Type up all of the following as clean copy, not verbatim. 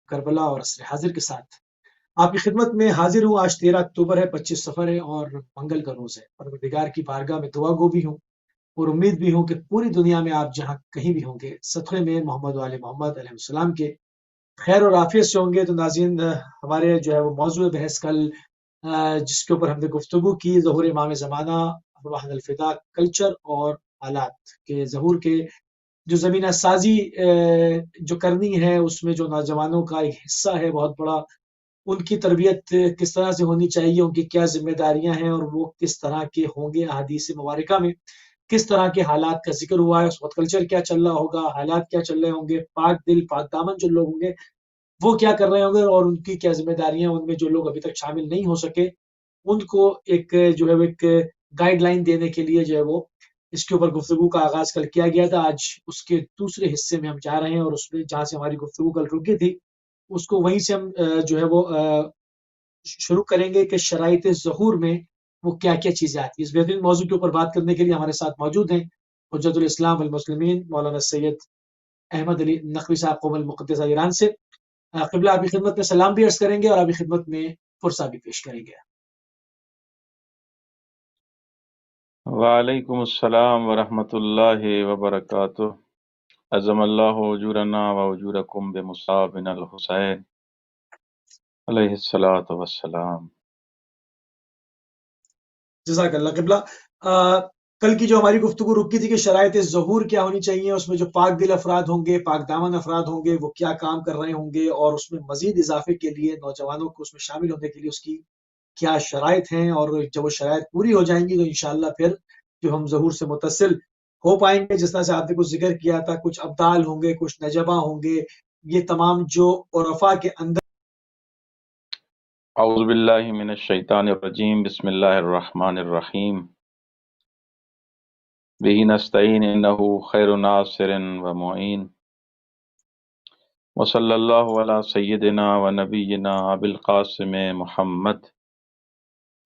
کربلا اور عصر حاضر کے ساتھ آپ کی خدمت میں حاضر ہوں۔ آج 13 اکتوبر ہے، 25 سفر ہے اور منگل کا روز ہے۔ پروردگار کی بارگاہ میں دعا گو بھی ہوں اور امید بھی ہوں کہ پوری دنیا میں آپ جہاں کہیں بھی ہوں گے صدقے میں محمد و آل محمد علیہ السلام کے خیر اور عافیت سے ہوں گے۔ تو ناظرین، ہمارے جو ہے وہ موضوع بحث کل جس کے اوپر ہم نے گفتگو کی، ظہور امام زمانہ ارواحنا الفدا، کلچر اور حالات کے ظہور کے جو زمینہ سازی جو کرنی ہے، اس میں جو نوجوانوں کا ایک حصہ ہے بہت بڑا، ان کی تربیت کس طرح سے ہونی چاہیے، ان کی کیا ذمہ داریاں ہیں اور وہ کس طرح کے ہوں گے۔ احادیث مبارکہ میں کس طرح کے حالات کا ذکر ہوا ہے، اس وقت کلچر کیا چل رہا ہوگا، حالات کیا چل رہے ہوں گے، پاک دل پاک دامن جو لوگ ہوں گے وہ کیا کر رہے ہوں گے، اور ان کی کیا ذمہ داریاں، ان میں جو لوگ ابھی تک شامل نہیں ہو سکے ان کو ایک جو ہے وہ ایک گائیڈ لائن دینے کے لیے جو ہے وہ اس کے اوپر گفتگو کا آغاز کل کیا گیا تھا۔ آج اس کے دوسرے حصے میں ہم جا رہے ہیں، اور اس میں جہاں سے ہماری گفتگو کل رکی تھی اس کو وہیں سے ہم جو ہے وہ شروع کریں گے کہ شرائط ظہور میں وہ کیا کیا چیزیں آتی ہیں۔ اس بہترین موضوع کے اوپر بات کرنے کے لیے ہمارے ساتھ موجود ہیں حجت الاسلام والمسلمین مولانا سید احمد علی نقوی صاحب قوم المقدسہ ایران سے۔ قبلہ آپ کی خدمت میں سلام بھی عرض کریں گے اور آپ کی خدمت میں فرصہ بھی پیش کریں گے۔ وعلیکم السلام ورحمۃ اللہ وبرکاتہ۔ عظم اللہ اجورنا و اجورکم بمصاب بن الحسین علیہ الصلاۃ والسلام۔ جزاک اللہ۔ قبلہ کل کی جو ہماری گفتگو رکی تھی کہ شرائط ظہور کیا ہونی چاہیے، اس میں جو پاک دل افراد ہوں گے، پاک دامن افراد ہوں گے، وہ کیا کام کر رہے ہوں گے، اور اس میں مزید اضافے کے لیے نوجوانوں کو اس میں شامل ہونے کے لیے اس کی کیا شرائط ہیں، اور جب وہ شرائط پوری ہو جائیں گی تو انشاءاللہ پھر جو ہم ظہور سے متصل ہو پائیں گے۔ جس طرح سے آپ نے کچھ ذکر کیا تھا، کچھ ابدال ہوں گے، کچھ نجبہ ہوں گے، یہ تمام جو عرفا کے اندر۔ اعوذ باللہ من الشیطان الرجیم، بسم اللہ الرحمن الرحیم، بہ نستعین انہ خیر ناصر و معین، وصلی اللہ علی سیدنا و نبینا ابی القاسم محمد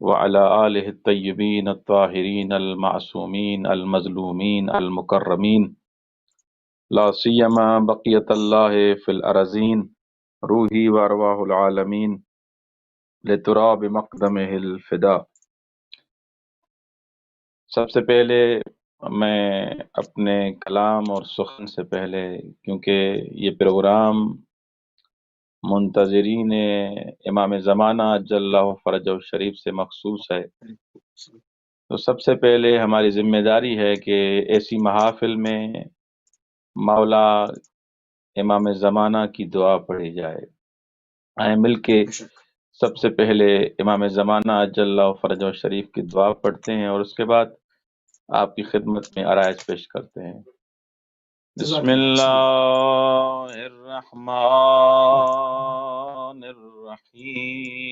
وعلی آلہ الطیبین الطاہرین المعصومین المظلومین المکرمین، لا سیما بقیت اللہ فی الارضین، روحی و ارواح العالمین لتراب مقدمہ الفدا۔ سب سے پہلے میں اپنے کلام اور سخن سے پہلے، کیونکہ یہ پروگرام منتظرین امام زمانہ عجل اللہ فرجہ الشریف سے مخصوص ہے، تو سب سے پہلے ہماری ذمہ داری ہے کہ ایسی محافل میں مولا امام زمانہ کی دعا پڑھی جائے۔ آئیں مل کے سب سے پہلے امام زمانہ عجل اللہ فرجہ الشریف کی دعا پڑھتے ہیں، اور اس کے بعد آپ کی خدمت میں عرائض پیش کرتے ہیں۔ بسم اللہ الرحمن الرحیم،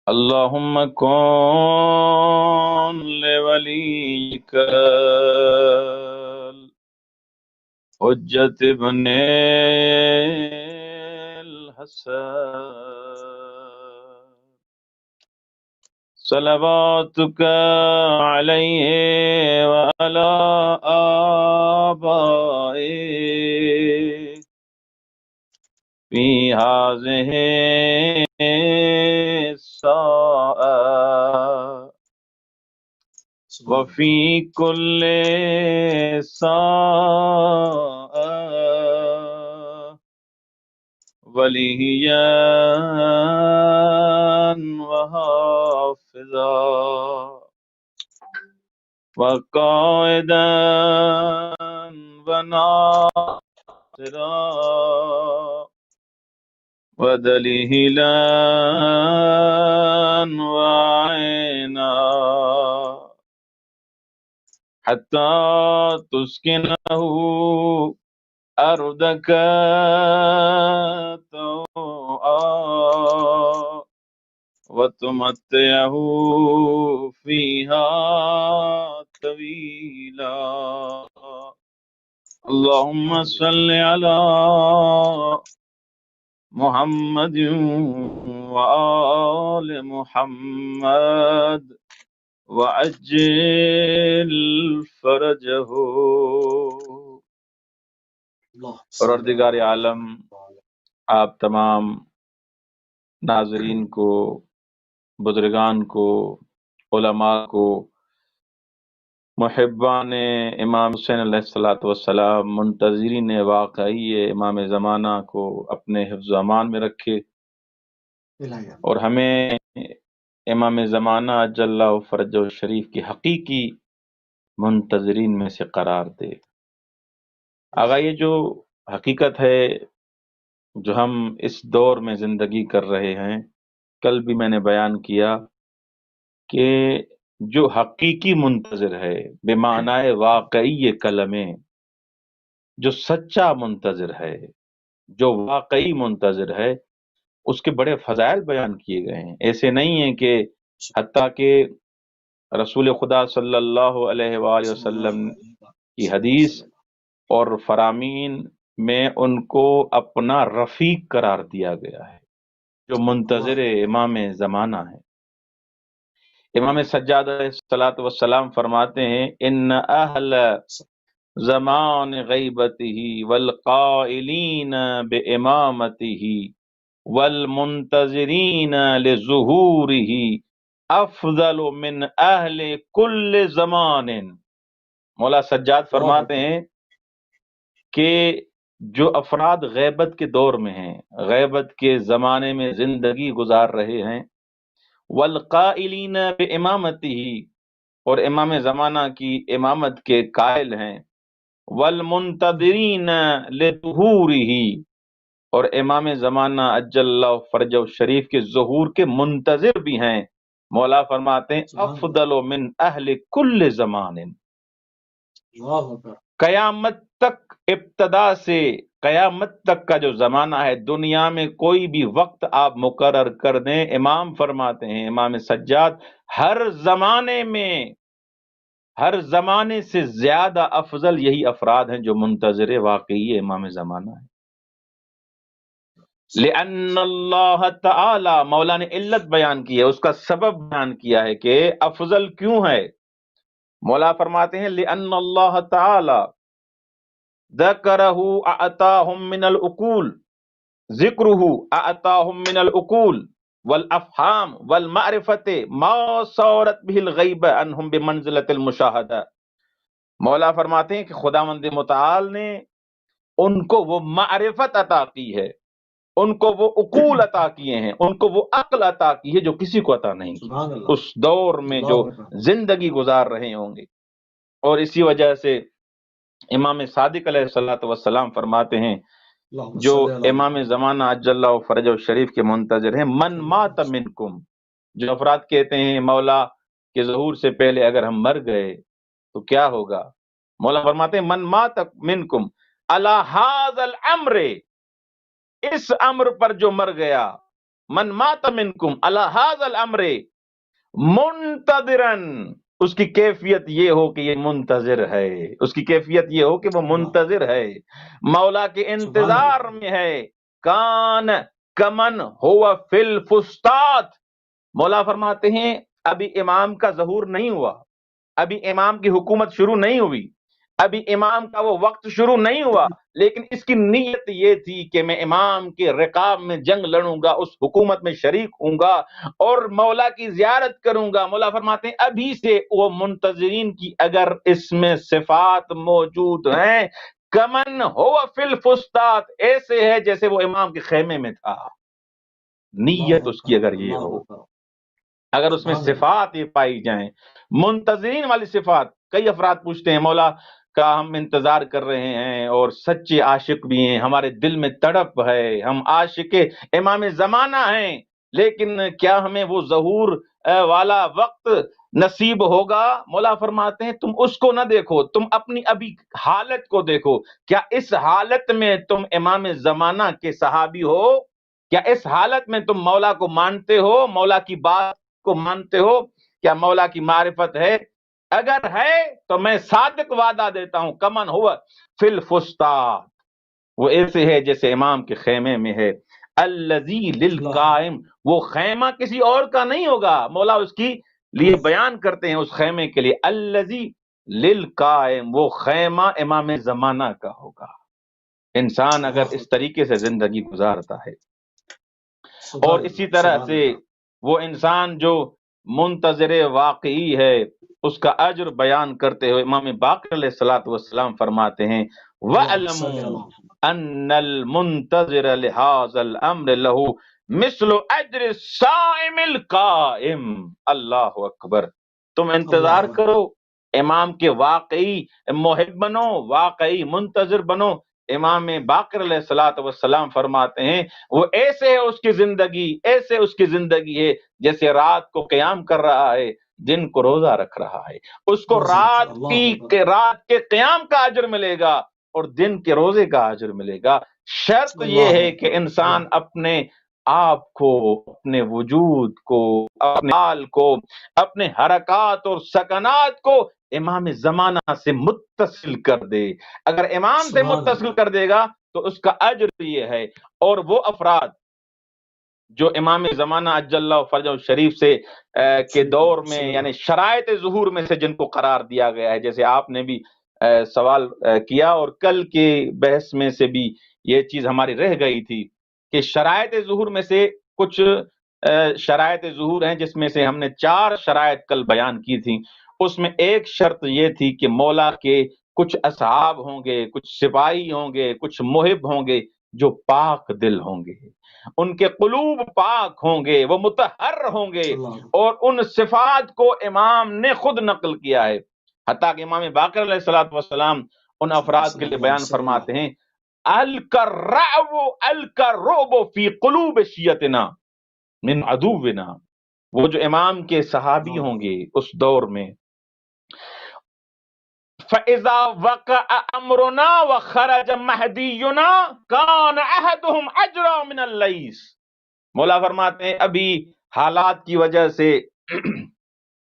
اللہم کن لولیک حجت ابن الحسن صلواتک علیہ وعلی آبائہ فی ہذہ الساعہ وفی کل ساعہ ولییا وحافظا وقائدا وناصرا ودلیلا وعینا حتی تسکنہ أرضك طوعا وتمتعه فيها طويلا، اللهم صل على محمد وآل محمد وعجل فرجه۔ پروردگار عالم آپ تمام ناظرین کو، بزرگان کو، علماء کو، محبان امام حسین علیہ السلام، منتظرین واقعی امام زمانہ کو اپنے حفظ و امان میں رکھے، اور ہمیں امام زمانہ اجل اللہ فرجہ شریف کی حقیقی منتظرین میں سے قرار دے۔ آغا، یہ جو حقیقت ہے جو ہم اس دور میں زندگی کر رہے ہیں، کل بھی میں نے بیان کیا کہ جو حقیقی منتظر ہے بمعنی واقعی کلمے، جو سچا منتظر ہے، جو واقعی منتظر ہے، اس کے بڑے فضائل بیان کیے گئے ہیں۔ ایسے نہیں ہیں کہ حتیٰ کہ رسول خدا صلی اللہ علیہ وآلہ وسلم کی حدیث اور فرامین میں ان کو اپنا رفیق قرار دیا گیا ہے، جو منتظر امام زمانہ ہے۔ امام سجاد علیہ السلام فرماتے ہیں ان اہل زمان غیبتہ والقائلین بامامتہ والمنتظرین لظہورہ افضل من اہل کل زمان۔ مولا سجاد فرماتے ہیں کہ جو افراد غیبت کے دور میں ہیں، غیبت کے زمانے میں زندگی گزار رہے ہیں، والقائلین بامامتہ، اور امام زمانہ کی امامت کے قائل ہیں، والمنتظرین لظہورہ، اور امام زمانہ اجل اللہ فرجہ شریف کے ظہور کے منتظر بھی ہیں، مولا فرماتے ہیں افضل من اہل کل زمان۔ قیامت تک، ابتدا سے قیامت تک کا جو زمانہ ہے، دنیا میں کوئی بھی وقت آپ مقرر کر دیں، امام فرماتے ہیں، امام سجاد، ہر زمانے میں، ہر زمانے سے زیادہ افضل یہی افراد ہیں جو منتظر واقعی امام زمانہ ہے۔ لأن اللہ تعالی، مولا نے علت بیان کی ہے، اس کا سبب بیان کیا ہے کہ افضل کیوں ہے۔ مولا فرماتے ہیں لأن اللہ تعالی ذکرہ اعطاہم من العقول، ذکرہ اعطاہم من العقول والافہام والمعرفت ما صورت به الغیب عنہم بمنزلۃ المشاہدہ۔ مولا فرماتے ہیں کہ خداوند متعال نے ان کو وہ معرفت عطا کی ہے، ان کو وہ عقول عطا کیے ہیں، ان کو وہ عقل عطا کی ہے جو کسی کو عطا نہیں کی اس دور میں جو زندگی گزار رہے ہوں گے۔ اور اسی وجہ سے امام صادق علیہ السلام فرماتے ہیں، جو امام زمانہ اجل اللہ فرجہ شریف کے منتظر ہیں، من مات منکم، جو افراد کہتے ہیں مولا کے ظہور سے پہلے اگر ہم مر گئے تو کیا ہوگا، مولا فرماتے ہیں من مات منکم علی ھذا الامر، اس امر پر جو مر گیا، من مات منکم علی ھذا الامر منتظرن، اس کی کیفیت یہ ہو کہ یہ منتظر ہے، اس کی کیفیت یہ ہو کہ وہ منتظر ہے، مولا کے انتظار میں ہے، کان کمن ہوا فی الفسطاط، مولا فرماتے ہیں ابھی امام کا ظہور نہیں ہوا، ابھی امام کی حکومت شروع نہیں ہوئی، ابھی امام کا وہ وقت شروع نہیں ہوا، لیکن اس کی نیت یہ تھی کہ میں امام کے رقاب میں جنگ لڑوں گا، اس حکومت میں شریک ہوں گا اور مولا کی زیارت کروں گا۔ مولا فرماتے ہیں ابھی سے وہ منتظرین کی اگر اس میں صفات موجود ہیں، کمن ہوا فی الفسطاط، ایسے ہے جیسے وہ امام کے خیمے میں تھا۔ نیت اس کی اگر یہ ہو، اگر اس میں صفات یہ پائی جائیں، منتظرین والی صفات۔ کئی افراد پوچھتے ہیں مولا کا ہم انتظار کر رہے ہیں اور سچے عاشق بھی ہیں، ہمارے دل میں تڑپ ہے، ہم عاشق امام زمانہ ہیں، لیکن کیا ہمیں وہ ظہور والا وقت نصیب ہوگا؟ مولا فرماتے ہیں تم اس کو نہ دیکھو، تم اپنی ابھی حالت کو دیکھو، کیا اس حالت میں تم امام زمانہ کے صحابی ہو؟ کیا اس حالت میں تم مولا کو مانتے ہو، مولا کی بات کو مانتے ہو؟ کیا مولا کی معرفت ہے؟ اگر ہے تو میں صادق وعدہ دیتا ہوں، کمن ہوا فی الفسطاط، وہ ایسے ہے جیسے امام کے خیمے میں ہے، الذی للقائم، وہ خیمہ کسی اور کا نہیں ہوگا، مولا اس کی لیے بیان کرتے ہیں اس خیمے کے لیے، الذی للقائم، وہ خیمہ امام زمانہ کا ہوگا۔ انسان اگر اللہ اس طریقے سے زندگی گزارتا ہے. سبحان اور اللہ اسی طرح سبحان سے اللہ وہ انسان جو منتظر واقعی ہے اس کا اجر بیان کرتے ہوئے امام باقر علیہ الصلوۃ والسلام فرماتے ہیں اللہ صلی وَأَلَمُوا اللہ أَنَّ الْمُنتَظِرَ لِهَذَا الْأَمْرِ لَهُ مِثْلُ أَجْرِ الصَّائِمِ الْقَائِمِ. اللہ اکبر. تم انتظار اللہ کرو، امام کے واقعی محب بنو، واقعی منتظر بنو. امام باقر علیہ الصلوۃ والسلام فرماتے ہیں وہ ایسے ہے اس کی زندگی، ایسے اس کی زندگی ہے جیسے رات کو قیام کر رہا ہے، دن کو روزہ رکھ رہا ہے. اس کو روزہ رکھ رات اللہ اکبر رات کے قیام کا اجر ملے گا اور دن کے روزے کا اجر ملے گا. شرط یہ اللہ ہے کہ اکبر انسان اللہ اپنے آپ کو، اپنے وجود کو، اپنے حال کو، اپنے حرکات اور سکنات کو امام زمانہ سے متصل کر دے. اگر امام سے سبحان متصل اللہ کر دے گا تو اس کا اجر یہ ہے. اور وہ افراد جو امام زمانہ عجل اللہ فرجہ شریف سے کے شریف دور میں صلی اللہ یعنی شرائط ظہور میں سے جن کو قرار دیا گیا ہے، جیسے آپ نے بھی سوال کیا اور کل کے بحث میں سے بھی یہ چیز ہماری رہ گئی تھی کہ شرائط ظہور میں سے کچھ شرائط ظہور ہیں جس میں سے ہم نے 4 شرائط کل بیان کی تھی. اس میں ایک شرط یہ تھی کہ مولا کے کچھ اصحاب ہوں گے، کچھ سپاہی ہوں گے، کچھ محب ہوں گے جو پاک دل ہوں گے، ان کے قلوب پاک ہوں گے، وہ مطہر ہوں گے. اللہ اور ان صفات کو امام نے خود نقل کیا ہے، حتیٰ کہ امام باقر علیہ الصلوۃ والسلام ان افراد صلی کے لیے اللہ بیان صلی اللہ فرماتے ہیں الکرعب فی قلوب شیعتنا من عدونا. وہ جو امام کے صحابی اللہ ہوں گے اس دور میں، فَإِذَا وَقَعَ أَمْرُنَا وَخَرَجَ مَهْدِيُّنَا كَانَ أَحَدُهُمْ أَجْرَىٰ مِنَ اللَّيْثِ. مولا فرماتے ہیں ابھی حالات کی وجہ سے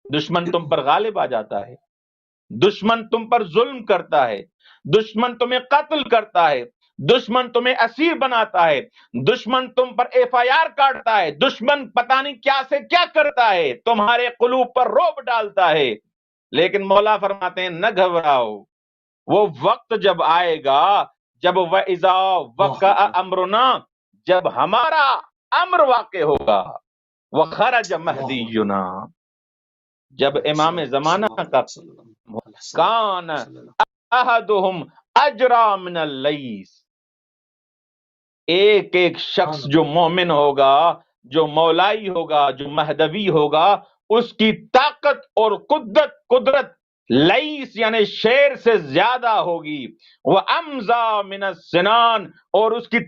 دشمن تم پر غالب آ جاتا ہے، دشمن تم پر ظلم کرتا ہے، دشمن تمہیں قتل کرتا ہے، دشمن تمہیں اسیر بناتا ہے، دشمن تم پر FIR کاٹتا ہے، دشمن پتہ نہیں کیا سے کیا کرتا ہے، تمہارے قلوب پر رعب ڈالتا ہے. لیکن مولا فرماتے ہیں نہ گھبراؤ، وہ وقت جب آئے گا جب وَإِذَا وَقَعَ اکبر أَمْرُنَا، جب ہمارا امر واقع ہوگا، وَخَرَجَ اللہ اکبر مَهْدِيُّنَا، جب اللہ امام زمانہ کا صلی اللہ کان صلی اللہ احدہم اجرا من اللیث. ایک ایک شخص سبحان جو اللہ مومن ہوگا، جو مولائی ہوگا، جو مہدوی ہوگا، اس کی طاقت اور قدرت لئیس یعنی شیر سے زیادہ ہوگی. وہ امزا من السنان، اور اس کی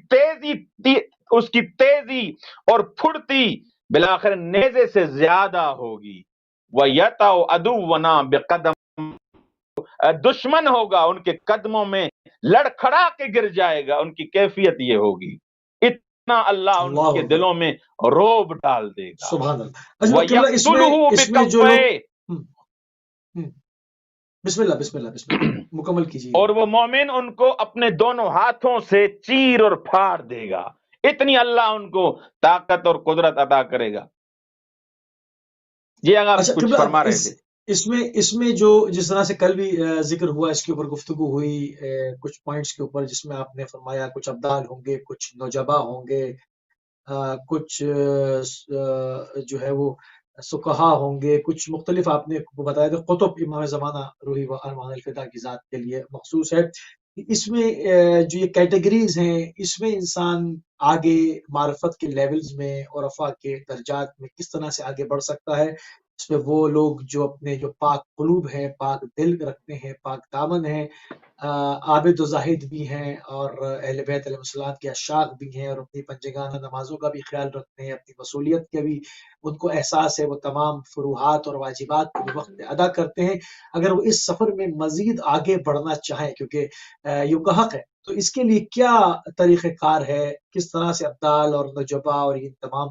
تیزی اور پھرتی بالآخر نیزے سے زیادہ ہوگی. وَيَتَوْ عَدُوَّنَا بِقَدَمٍ، دشمن ہوگا ان کے قدموں میں لڑکھڑا کے گر جائے گا. ان کی کیفیت یہ ہوگی، اتنا اللہ ان اللہ کے اکبر دلوں میں روب ڈال دے گا. سبحان اللہ. اچھا قبلہ وَيَقْتُلُهُ اس میں جو لوگ بِكَفَّيْهِ، بسم اللہ بسم اللہ بسم اللہ مکمل کیجیے. اور وہ مومن ان کو اپنے دونوں ہاتھوں سے چیر اور پھاڑ دے گا. اتنی اللہ ان کو طاقت اور قدرت عطا کرے گا. جی آپ اچھا کچھ قبلہ فرما رہے تھے. اس میں جو جس طرح سے کل بھی ذکر ہوا، اس کے اوپر گفتگو ہوئی کچھ پوائنٹس کے اوپر، جس میں آپ نے فرمایا کچھ ابدال ہوں گے، کچھ نوجبا ہوں گے، کچھ جو ہے وہ سکہا ہوں گے، کچھ مختلف آپ نے بتایا تھا. قطب امام زمانہ روحی و ارمان الفدا کی ذات کے لیے مخصوص ہے. اس میں جو یہ کیٹیگریز ہیں، اس میں انسان آگے معرفت کے لیولز میں اور عرفا کے درجات میں کس طرح سے آگے بڑھ سکتا ہے. اس میں وہ لوگ جو اپنے جو پاک قلوب ہیں، پاک دل رکھتے ہیں، پاک دامن ہیں، عابد و زاہد بھی ہیں، اور اہل بیت علیہ السلام کے عشاق بھی ہیں، اور اپنی پنجگانہ نمازوں کا بھی خیال رکھتے ہیں، اپنی وصولیت کا بھی ان کو احساس ہے، وہ تمام فروحات اور واجبات کو بھی وقت پہ ادا کرتے ہیں. اگر وہ اس سفر میں مزید آگے بڑھنا چاہیں، کیونکہ یہ کا حق ہے، تو اس کے لیے کیا طریقہ کار ہے، کس طرح سے ابدال اور نجبا اور یہ تمام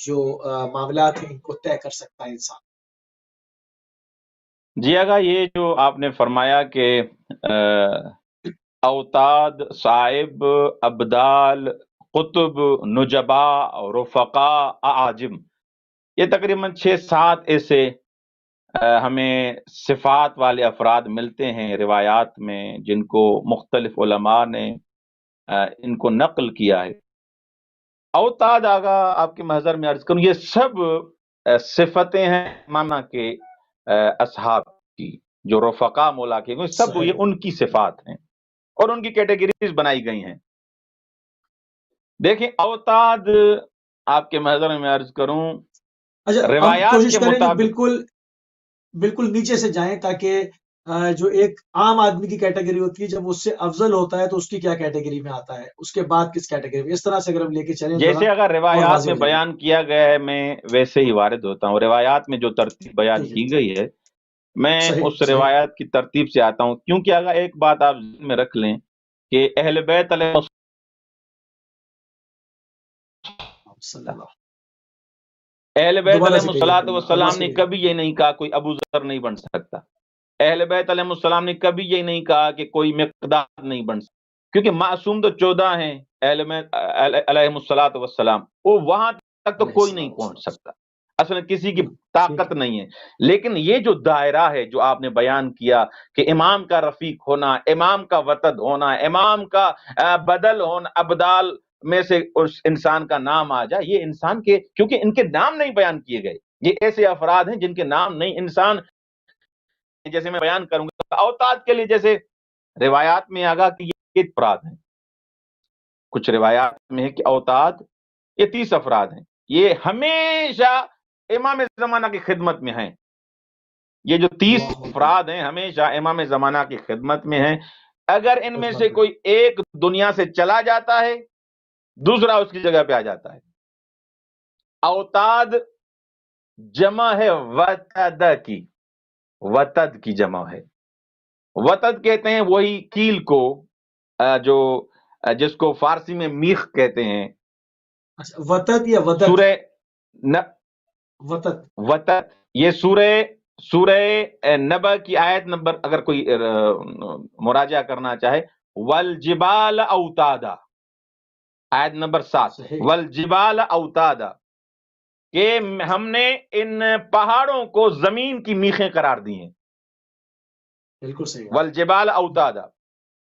جو معاملات ہیں ان کو طے کر سکتا ہے انسان؟ جی یہ جو آپ نے فرمایا کہ اوتاد، صاحب، ابدال، قطب، نجبا، رفقا، اعاجم، یہ تقریباً 6-7 ایسے ہمیں صفات والے افراد ملتے ہیں روایات میں، جن کو مختلف علماء نے ان کو نقل کیا ہے۔ اوتاد آگا آپ کے محضر میں عرض کروں، یہ سب صفتیں ہیں امامہ کے اصحاب کی، جو رفقا مولا کے سب صحیح یہ ان کی صفات ہیں اور ان کی کیٹیگریز بنائی گئی ہیں۔ دیکھیں اوتاد آپ کے محضر میں عرض کروں، اچھا ہم روایات کوشش کے کریں کہ مطابق بالکل نیچے سے جائیں، تاکہ جو ایک عام آدمی کی کیٹیگری ہوتی ہے جب اس سے افضل ہوتا ہے تو اس کی کیا کیٹیگری میں آتا ہے، اس کے بعد کس کیٹیگری میں، اس طرح سے اگر ہم لے کے چلیں ذرا جیسے اگر اور روایات واضح میں ہو جائے گا۔ بیان کیا گیا ہے میں ویسے ہی وارد ہوتا ہوں۔ روایات میں جو ترتیب بیان ٹھیک ہے، کی گئی ہے میں صحیح اس صحیح، روایات کی ترتیب سے آتا ہوں، کیونکہ اگر ایک بات آپ ذہن میں رکھ لیں کہ اہل بیت علیہ صلی اللہ اہل بیت دوبارہ علیہ سے کہیے الصلوۃ اپنا آواز والسلام سے نے کہیے۔ کبھی یہ نہیں کہا کوئی ابو ذر نہیں بن سکتا، اہل بیت علیہ السلام نے کبھی یہ نہیں کہا کہ کوئی مقداد نہیں بن سکتا، کیونکہ معصوم تو 14 ہیں اہل بیت علیہ الصلوۃ والسلام، وہ وہاں تک تو علیہ کوئی السلام نہیں پہنچ والسلام۔ سکتا، اصل میں کسی کی ٹھیک طاقت ہے، نہیں ہے۔ لیکن یہ جو دائرہ ہے جو آپ نے بیان کیا کہ امام کا رفیق ہونا، امام کا وطد ہونا، امام کا بدل ہونا، ابدال میں سے اس انسان کا نام آ جائے، یہ انسان کے، کیونکہ ان کے نام نہیں بیان کیے گئے، یہ ایسے افراد ہیں جن کے نام نہیں، انسان جیسے میں بیان کروں گا اوتاد کے لیے، جیسے روایات میں آگا کہ یہ افراد ہیں، کچھ روایات میں ہے کہ اوتاد یہ 30 افراد ہیں، یہ ہمیشہ امام زمانہ کی خدمت میں ہیں، یہ جو 30 اللہ اکبر، افراد ہیں ہمیشہ امام زمانہ کی خدمت میں ہیں، اگر ان میں سے خدمت میں، کوئی ایک دنیا سے چلا جاتا ہے دوسرا اس کی جگہ پہ آ جاتا ہے۔ اوتاد جمع ہے وتد کی، وتد کی جمع ہے، وتد کہتے ہیں وہی کیل کو جو جس کو فارسی میں میخ کہتے ہیں۔ اچھا وطد یا ودت؟ سورہ وطد، وتد یہ سورہ نبا کی آیت نمبر اگر کوئی مراجعہ کرنا چاہے، والجبال اوتادا، آیت نمبر 7، صحیح، والجبال اوتادا، کہ ہم نے ان پہاڑوں کو زمین کی میخیں قرار دی ہیں، بالکل صحیح بات۔ والجبال اوتادا،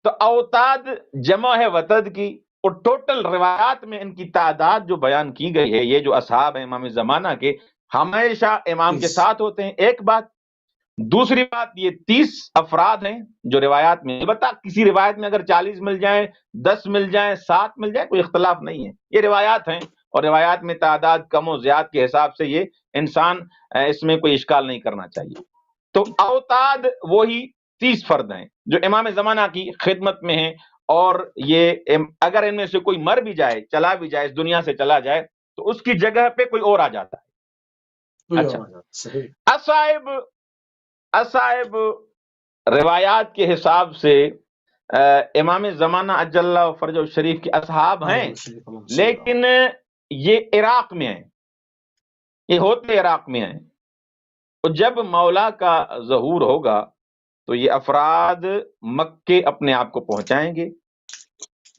تو اوتاد جمع ہے وتد کی، اور ٹوٹل روایات میں ان کی تعداد جو بیان کی گئی ہے، یہ جو اصحاب ہیں امام زمانہ کے ہمیشہ امام کے 30، ساتھ ہوتے ہیں، ایک بات۔ دوسری بات یہ 30 افراد ہیں جو روایات میں، البتہ کسی روایت میں اگر 40 مل جائیں، 10 مل جائیں، 7 مل جائیں، کوئی اختلاف نہیں ہے، یہ روایات ہیں، اور روایات میں تعداد کم و زیاد کے حساب سے یہ انسان اس میں کوئی اشکال نہیں کرنا چاہیے۔ تو اوتاد وہی 30 فرد ہیں جو امام زمانہ کی خدمت میں ہیں، اور یہ اگر ان میں سے کوئی مر بھی جائے، چلا بھی جائے، اس دنیا سے چلا جائے، تو اس کی جگہ پہ کوئی اور آ جاتا ہے۔ کوئی اچھا، اور بات، صحیح، اصائب روایات کے حساب سے امام زمانہ اجل اللہ فرج شریف کے اصحاب ہیں، شریف اللہم صلی اللہ، لیکن یہ عراق میں ہیں، یہ ہوتے عراق میں ہیں، تو جب مولا کا ظہور ہوگا تو یہ افراد مکے اپنے آپ کو پہنچائیں گے،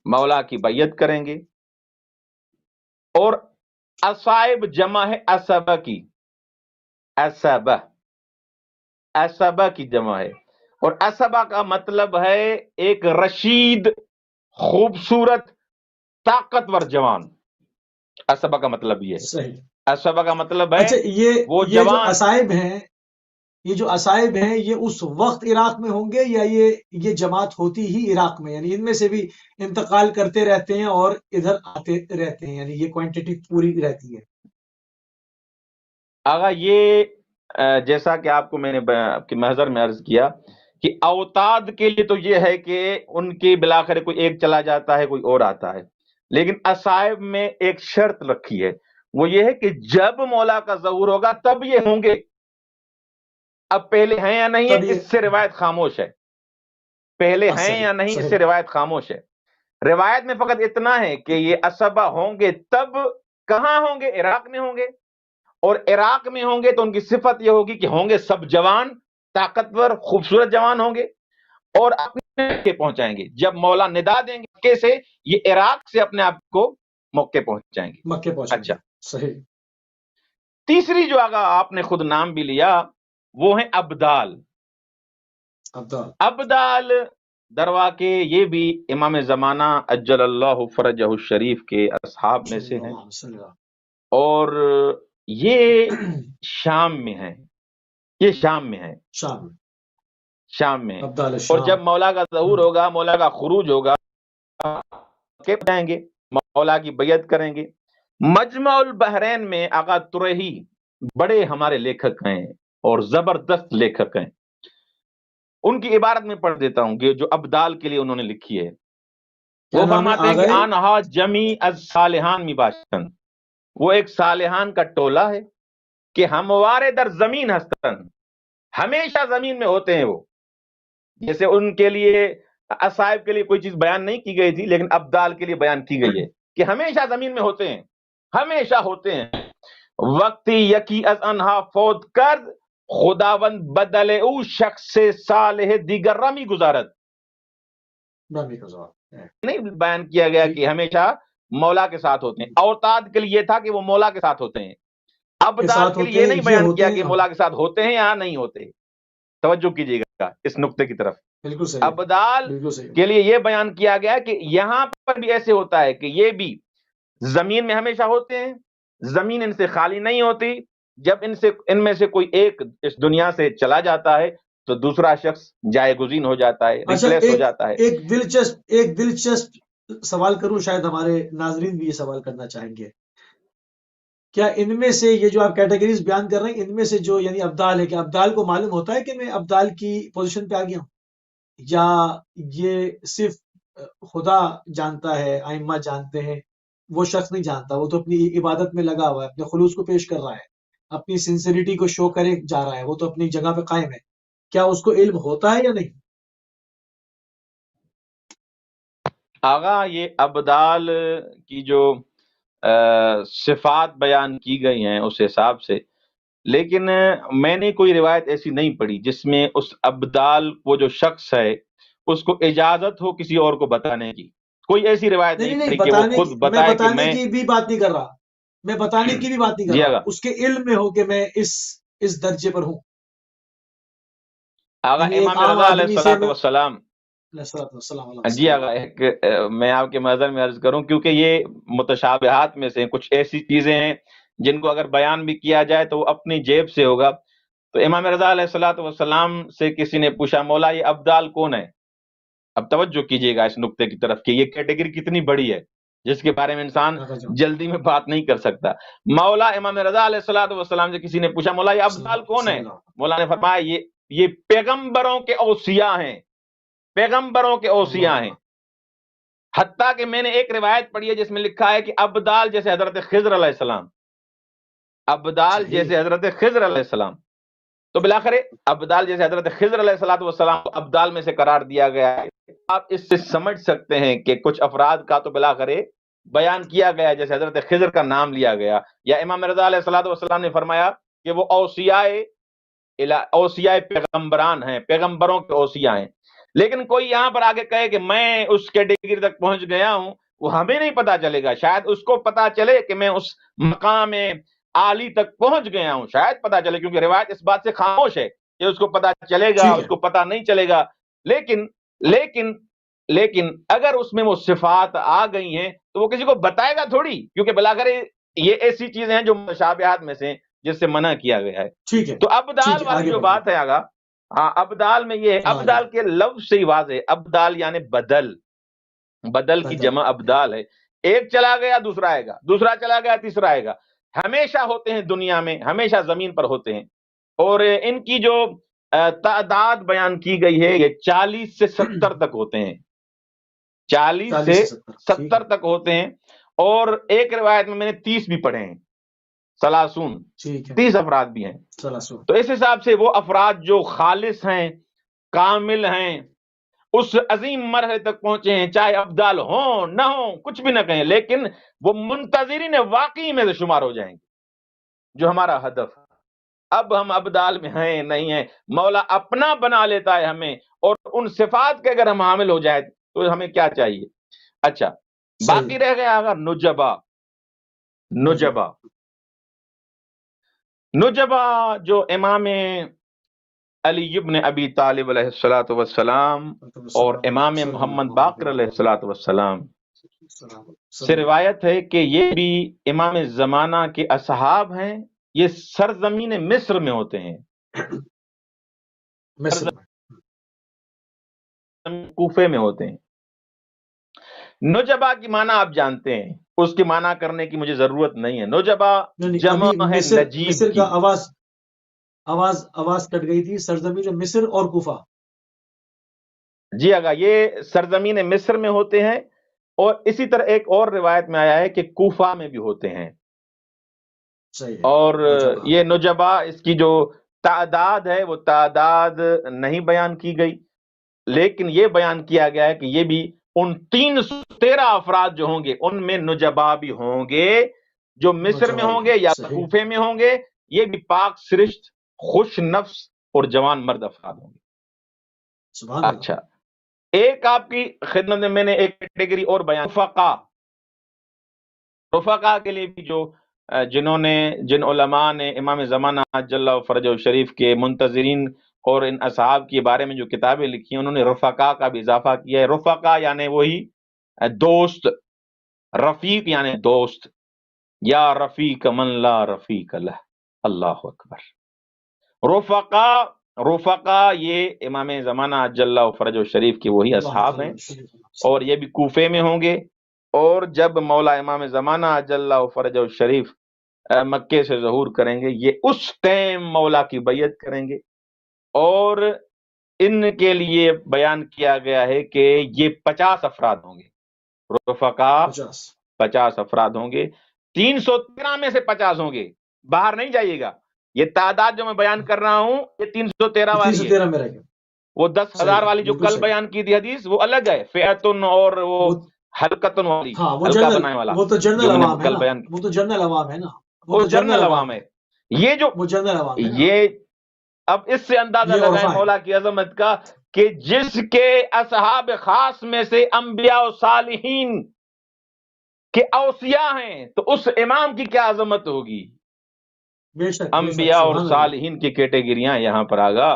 مولا کی بیعت کریں گے، اور اصائب جمع ہے اسبہ کی، اسبہ کی جمع ہے، اور اسبہ کا مطلب ہے ایک رشید، خوبصورت، طاقتور جوان، اسبہ کا مطلب یہ ہے، صحیح۔ اسبہ کا مطلب ہے اچھا وہ یہ جو جوان۔ اصائب ہیں، یہ جو اصائب ہیں یہ اس وقت عراق میں ہوں گے، یا یہ جماعت ہوتی ہی عراق میں، یعنی ان میں سے بھی انتقال کرتے رہتے ہیں اور ادھر آتے رہتے ہیں، یعنی یہ کوانٹٹی پوری رہتی ہے؟ آگا یہ جیسا کہ آپ کو میں نے آپ کے محضر میں عرض کیا کہ اوتاد کے لیے تو یہ ہے کہ ان کے بلاخر کوئی ایک چلا جاتا ہے، کوئی اور آتا ہے، لیکن اصائب میں ایک شرط رکھی ہے، وہ یہ ہے کہ جب مولا کا ظہور ہوگا تب یہ ہوں گے، اب پہلے ہیں یا نہیں ہے تب یہ، اس سے روایت خاموش ہے، پہلے ہیں صحیح یا نہیں اس صحیح، سے روایت خاموش ہے۔ روایت میں فقط اتنا ہے کہ یہ اسبہ ہوں گے، تب کہاں ہوں گے؟ عراق میں ہوں گے، اور عراق میں ہوں گے تو ان کی صفت یہ ہوگی کہ ہوں گے سب جوان، طاقتور، خوبصورت جوان ہوں گے، اور اپنے مکے پہنچائیں گے، جب مولا ندا دیں گے مکے سے، یہ عراق سے اپنے آپ کو مکے پہنچائیں گے۔ مکے پہنچیں اچھا، گے، صحیح، تیسری جو آگا آپ نے خود نام بھی لیا وہ ہیں ابدال۔ ابدال، ابدال دروا کے یہ بھی امام زمانہ اجل اللہ فرجہ الشریف کے اصحاب میں سے ہیں، اور یہ شام میں ہیں، یہ شام میں ہیں، شام میں، اور جب مولا کا ظہور ہوگا، مولا کا خروج ہوگا، کہ جائیں گے، مولا کی بیعت کریں گے۔ مجمع البحرین میں آقا ترہی بڑے ہمارے لیکھک ہیں اور زبردست لیکھک ہیں، ان کی عبارت میں پڑھ دیتا ہوں کہ جو ابدال کے لیے انہوں نے لکھی ہے، وہ فرماتے ہیں کہ آنہا جمی از صالحان می باشن، وہ ایک صالحان کا ٹولہ ہے کہ ہموارے در زمین ہستن، ہمیشہ زمین میں ہوتے ہیں وہ، جیسے ان کے لیے اصحاب کے لیے کوئی چیز بیان نہیں کی گئی تھی لیکن ابدال کے لیے بیان کی گئی ہے کہ ہمیشہ زمین میں ہوتے ہیں، ہمیشہ ہوتے ہیں۔ وقتی یکی از انہا فوت کرد، خداوند بدل او شخص صالح دیگر رمی گزارت، نہیں بیان کیا گیا کہ ہمیشہ مولا کے ساتھ ہوتے ہیں۔ اوتاد کے لیے یہ تھا کہ وہ مولا کے ساتھ ہوتے ہیں، ابدال کے لیے یہ نہیں بیان کیا کہ مولا کے ساتھ ہوتے ہیں یا نہیں ہوتے۔ توجہ کیجیے گا اس نقطے کی طرف۔ ابدال کے لیے یہ بیان کیا گیا کہ یہاں پر بھی ایسے ہوتا ہے کہ یہ بھی زمین میں ہمیشہ ہوتے ہیں، زمین ان سے خالی نہیں ہوتی، جب ان میں سے کوئی ایک اس دنیا سے چلا جاتا ہے تو دوسرا شخص جائے گزین ہو جاتا ہے، ریپلیس ہو جاتا ہے۔ ایک دلچسپ سوال کروں، شاید ہمارے ناظرین بھی یہ سوال کرنا چاہیں گے، کیا ان میں سے یہ جو آپ کیٹیگریز بیان کر رہے ہیں، ان میں سے جو یعنی ابدال ہے، کہ ابدال کو معلوم ہوتا ہے کہ میں ابدال کی پوزیشن پہ آ گیا ہوں، یا یہ صرف خدا جانتا ہے، ائمہ جانتے ہیں، وہ شخص نہیں جانتا، وہ تو اپنی عبادت میں لگا ہوا ہے، اپنے خلوص کو پیش کر رہا ہے، اپنی سنسیریٹی کو شو کرے جا رہا ہے، وہ تو اپنی جگہ پہ قائم ہے، کیا اس کو علم ہوتا ہے یا نہیں؟ آغا یہ ابدال کی جو صفات بیان کی گئی ہیں اس حساب سے، لیکن میں نے کوئی روایت ایسی نہیں پڑھی جس میں اس ابدال وہ جو شخص ہے اس کو اجازت ہو کسی اور کو بتانے کی، کوئی ایسی روایت نہیں پڑھی کہ وہ خود بتائے کہ میں کی بھی بات نہیں کر رہا، میں بتانے کی بھی بات نہیں کر رہا، اس کے علم میں ہو کہ میں اس درجے پر ہوں۔ آغا امام رضا علیہ السلام، جی آغا میں آپ کے محضر میں عرض کروں، کیونکہ یہ متشابہات میں سے کچھ ایسی چیزیں ہیں جن کو اگر بیان بھی کیا جائے تو وہ اپنی جیب سے ہوگا۔ تو امام رضا علیہ السلام سے کسی نے پوچھا مولا یہ ابدال کون ہے؟ اب توجہ کیجئے گا اس نقطے کی طرف کہ یہ کیٹیگری کتنی بڑی ہے جس کے بارے میں انسان جلدی میں بات نہیں کر سکتا۔ مولا امام رضا علیہ السلام سے کسی نے پوچھا مولا یہ ابدال کون ہے؟ مولا نے فرمایا یہ پیغمبروں کے اوصیاء ہیں، پیغمبروں کے اوصیاء ہیں۔ حتیٰ کہ میں نے ایک روایت پڑھی ہے جس میں لکھا ہے کہ ابدال جیسے حضرت خضر علیہ السلام، ابدال جیسے حضرت خضر علیہ السلام، تو بلاخر ابدال جیسے حضرت خضر علیہ السلام کو ابدال میں سے قرار دیا گیا ہے۔ آپ اس سے سمجھ سکتے ہیں کہ کچھ افراد کا تو بلاخر بیان کیا گیا جیسے حضرت خضر کا نام لیا گیا، یا امام رضا علیہ السلام نے فرمایا کہ وہ اوصیاء پیغمبران ہیں، پیغمبروں کے اوصیاء ہیں۔ لیکن کوئی یہاں پر آگے کہے کہ میں اس کیٹیگری تک پہنچ گیا ہوں، وہ ہمیں نہیں پتا چلے گا، شاید اس کو پتا چلے کہ میں اس مقام عالی تک پہنچ گیا ہوں، شاید پتا چلے، کیونکہ روایت اس بات سے خاموش ہے کہ اس کو پتا چلے گا، اس کو پتا نہیں چلے گا۔ لیکن اگر اس میں وہ صفات آ گئی ہیں تو وہ کسی کو بتائے گا تھوڑی، کیونکہ بلاخر یہ ایسی چیزیں ہیں جو مشابہات میں سے جس سے منع کیا گیا ہے۔ تو ابدال والی جو بات ہے آگا، ہاں ابدال میں یہ ہے، ابدال کے لفظ سے ہی واضح، ابدال یعنی بدل کی جمع ابدال ہے، ایک چلا گیا دوسرا آئے گا، دوسرا چلا گیا تیسرا آئے گا، ہمیشہ ہوتے ہیں دنیا میں، ہمیشہ زمین پر ہوتے ہیں۔ اور ان کی جو تعداد بیان کی گئی ہے یہ 40 سے 70 تک ہوتے ہیں، 40 سے 70 تک ہوتے ہیں، اور ایک روایت میں نے 30 بھی پڑھے ہیں، 30 افراد بھی ہیں۔ تو اس حساب سے وہ افراد جو خالص ہیں، کامل ہیں، اس عظیم مرحلے تک پہنچے ہیں، چاہے ابدال ہوں نہ ہوں، کچھ بھی نہ کہیں، لیکن وہ منتظرین واقعی میں سے شمار ہو جائیں گے، جو ہمارا ہدف۔ اب ہم ابدال میں ہیں نہیں ہیں، مولا اپنا بنا لیتا ہے ہمیں، اور ان صفات کے اگر ہم حامل ہو جائے تو ہمیں کیا چاہیے۔ اچھا باقی رہ گیا اگر نجبا جو امام علی ابن ابی طالب علیہ الصلوۃ والسلام اور امام محمد باقر علیہ الصلوۃ والسلام سے روایت ہے کہ یہ بھی امام زمانہ کے اصحاب ہیں، یہ سرزمین مصر میں ہوتے ہیں، مصر میں کوفے میں ہوتے ہیں۔ نجبا کی معنی آپ جانتے ہیں، اس کی معنی کرنے کی مجھے ضرورت نہیں ہے۔ نجبا جمع ہے نجیب مصر کی۔ کا آواز کٹ گئی تھی، سرزمین مصر اور کوفہ۔ جی اگا، یہ سرزمین مصر میں ہوتے ہیں، اور اسی طرح ایک اور روایت میں آیا ہے کہ کوفہ میں بھی ہوتے ہیں۔ اور یہ نجبا، اس کی جو تعداد ہے وہ تعداد نہیں بیان کی گئی، لیکن یہ بیان کیا گیا ہے کہ یہ بھی ان 313 افراد جو ہوں گے ان میں نجبا بھی ہوں گے، جو مصر میں ہوں گے یا کوفے میں ہوں گے۔ یہ بھی پاک سرشت، خوش نفس اور جوان مرد افراد ہوں گے۔ اچھا، ایک آپ کی خدمت میں نے ایک کیٹیگری اور بیان، رفقا کے لیے بھی جو جن علماء نے امام زمانہ جل فرجہ شریف کے منتظرین اور ان اصحاب کے بارے میں جو کتابیں لکھی ہیں، انہوں نے رفقا کا بھی اضافہ کیا ہے۔ رفقا یعنی وہی دوست، رفیق یعنی دوست، یا رفیق من لا رفیق لہ، اللہ اکبر۔ رفقا یہ امام زمانہ جل فرجہ شریف کے وہی اصحاب ہیں، اور یہ بھی کوفے میں ہوں گے۔ اور جب مولا امام زمانہ جل فرجہ شریف مکے سے ظہور کریں گے، یہ اس ٹائم مولا کی بیعت کریں گے، اور ان کے لیے بیان کیا گیا ہے کہ یہ 50 افراد ہوں گے۔ رفقا 50 افراد ہوں گے، 313 میں سے 50 ہوں گے، باہر نہیں جائیے گا۔ یہ تعداد جو میں بیان کر رہا ہوں یہ 313 والی ہے، وہ 10,000 والی جو کل بیان کی تھی حدیث وہ الگ ہے، فئتن اور وہ حلقتن والی، حلقہ بنائے والا، وہ تو جنرل عوام ہے کل بیان نا، وہ تو جنرل عوام ہے نا، وہ جنرل عوام ہے۔ یہ جو یہ اب اس سے اندازہ لگائیں مولا کی عظمت کا کہ جس کے اصحاب خاص میں سے انبیاء و صالحین کے اوصیاء ہیں، تو اس امام کی کیا عظمت ہوگی۔ انبیاء اور صالحین کی کیٹیگریاں یہاں پر آگا،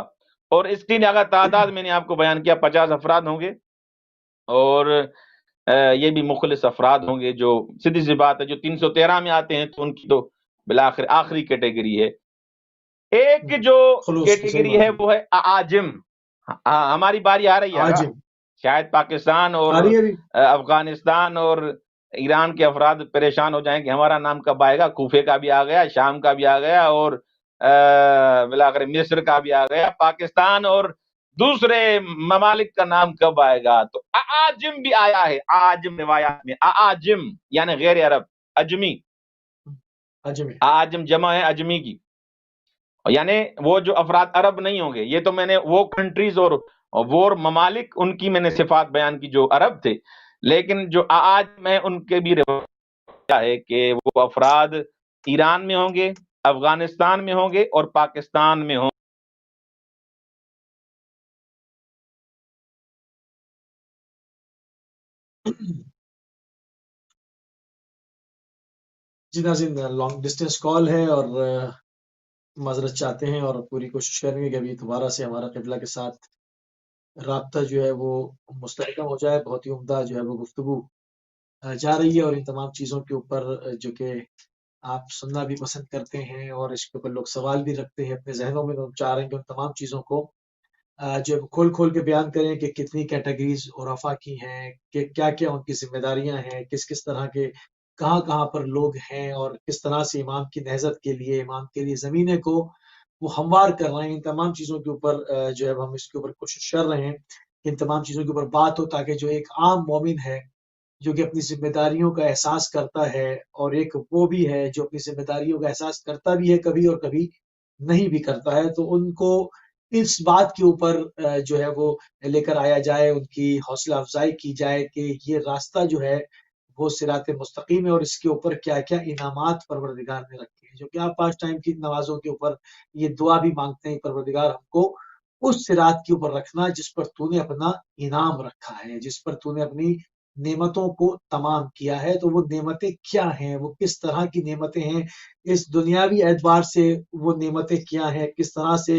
اور اس کی اگر تعداد میں نے آپ کو بیان کیا 50 افراد ہوں گے، اور یہ بھی مخلص افراد ہوں گے، جو سیدھی سی بات ہے جو 313 میں آتے ہیں تو ان کی تو بالآخر آخری کیٹیگری ہے۔ ایک جو کیٹیگری ہے وہ ہے اعاجم۔ ہماری باری آ رہی ہے، شاید پاکستان اور افغانستان اور ایران کے افراد پریشان ہو جائیں کہ ہمارا نام کب آئے گا۔ کوفے کا بھی آ گیا، شام کا بھی آ گیا، اور بالآخر مصر کا بھی آ گیا، پاکستان اور دوسرے ممالک کا نام کب آئے گا۔ تو اعاجم بھی آیا ہے، اعاجم روایات میں، اعاجم یعنی غیر عرب، اجمی، اعاجم جمع ہے اجمی کی، یعنی وہ جو افراد عرب نہیں ہوں گے۔ یہ تو میں نے وہ کنٹریز اور وہ ممالک ان کی میں نے صفات بیان کی جو عرب تھے، لیکن جو اعاجم میں ان کے بھی روایت ہے کہ وہ افراد ایران میں ہوں گے، افغانستان میں ہوں گے اور پاکستان میں ہوں گے۔ جی ناظرین، لانگ ڈسٹینس کال ہے اور معذرت چاہتے ہیں، اور پوری کوشش کریں گے کہ ابھی دوبارہ سے ہمارا قبلہ کے ساتھ رابطہ جو ہے وہ مستحکم ہو جائے۔ بہت ہی عمدہ جو ہے وہ گفتگو جا رہی ہے، اور ان تمام چیزوں کے اوپر جو کہ آپ سننا بھی پسند کرتے ہیں، اور اس کے اوپر لوگ سوال بھی رکھتے ہیں اپنے ذہنوں میں، تو ہم چاہ رہے ہیں کہ ان تمام چیزوں کو جو کھول کھول کے بیان کریں کہ کتنی کیٹیگریز عرفا کی ہیں، کہ کیا کیا ان کی ذمہ داریاں ہیں، کس کس طرح کے کہاں کہاں پر لوگ ہیں، اور کس طرح سے امام کی نہضت کے لیے، امام کے لیے زمینیں کو وہ ہموار کر رہے ہیں۔ ان تمام چیزوں کے اوپر جو ہے ہم اس کے اوپر کوشش کر رہے ہیں کہ ان تمام چیزوں کے اوپر بات ہو، تاکہ جو ایک عام مومن ہے جو کہ اپنی ذمہ داریوں کا احساس کرتا ہے، اور ایک وہ بھی ہے جو اپنی ذمہ داریوں کا احساس کرتا بھی ہے کبھی اور کبھی نہیں بھی کرتا ہے، تو ان کو اس بات کے اوپر جو ہے وہ لے کر آیا جائے، ان کی حوصلہ افزائی کی جائے کہ یہ راستہ جو ہے وہ صراط مستقیم ہے، اور اس کے اوپر کیا کیا انعامات پروردگار نے رکھے ہیں، جو کہ آپ 5 ٹائم کی نمازوں کے اوپر یہ دعا بھی مانگتے ہیں، پروردگار ہم کو اس صراط کے اوپر رکھنا جس پر تو نے اپنا انعام رکھا ہے، جس پر تو نے اپنی نعمتوں کو تمام کیا ہے۔ تو وہ نعمتیں کیا ہیں، وہ کس طرح کی نعمتیں ہیں، اس دنیاوی اعتبار سے وہ نعمتیں کیا ہیں، کس طرح سے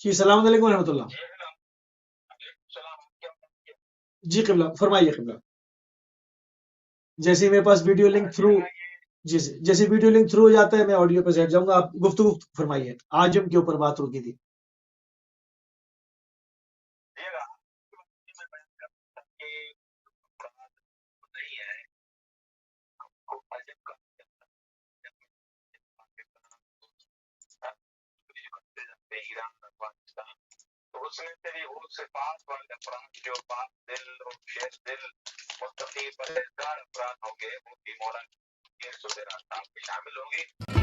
جی السلام علیکم ورحمۃ اللہ. جی قبلہ فرمائیے قبلہ. جیسے میرے پاس ویڈیو لنک تھرو جی جیسے ویڈیو لنک تھرو ہو جاتا ہے میں آڈیو پہ بیٹھ جاؤں گا. آپ گفتگو فرمائیے. عاجم کے اوپر بات رکی تھی. تو اس میں سے بھی وہ صفات والے افراد جو پاک دل اور شیر دل متقی پرہیزگار افراد ہوں گے وہ بھی مولانا صاحب میں شامل ہوں گے.